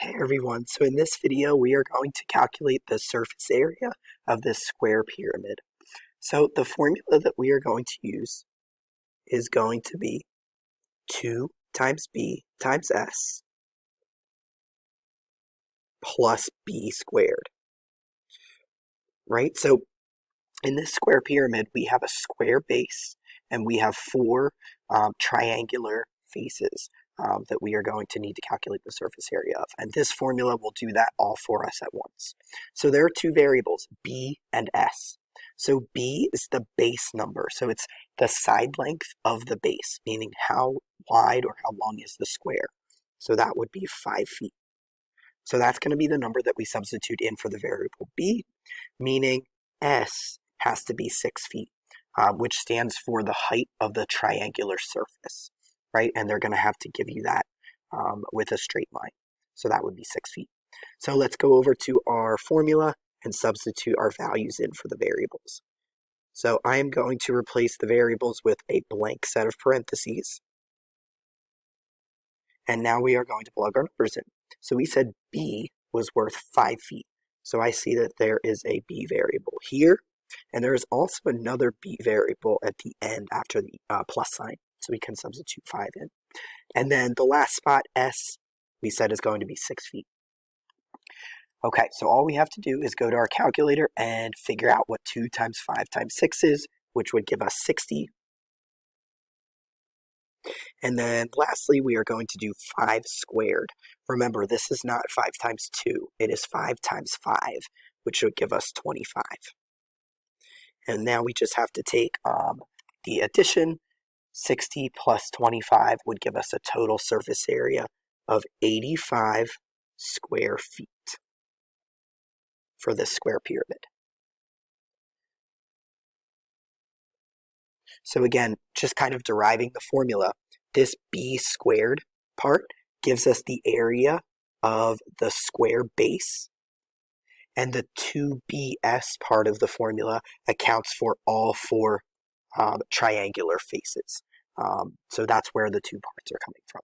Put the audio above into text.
Hey everyone, so in this video we are going to calculate the surface area of this square pyramid. So the formula that we are going to use is going to be 2 times b times s plus b squared, right? So in this square pyramid we have a square base and we have four triangular faces that we are going to need to calculate the surface area of. And this formula will do that all for us at once. So there are two variables, b and s. So b is the base number. So it's the side length of the base, meaning how wide or how long is the square. So that would be 5 feet. So that's going to be the number that we substitute in for the variable b, meaning s has to be 6 feet, which stands for the height of the triangular surface, right? And they're going to have to give you that with a straight line. So that would be 6 feet. So let's go over to our formula and substitute our values in for the variables. So I am going to replace the variables with a blank set of parentheses. And now we are going to plug our numbers in. So we said b was worth 5 feet. So I see that there is a b variable here. And there is also another b variable at the end after the plus sign. So we can substitute 5 in. And then the last spot, s, we said is going to be 6 feet. Okay, so all we have to do is go to our calculator and figure out what 2 times 5 times 6 is, which would give us 60. And then lastly, we are going to do 5 squared. Remember, this is not 5 times 2. It is 5 times 5, which would give us 25. And now we just have to take the addition. 60 plus 25 would give us a total surface area of 85 square feet for this square pyramid. So again, just kind of deriving the formula, this b squared part gives us the area of the square base, and the 2bs part of the formula accounts for all four triangular faces. So that's where the two parts are coming from.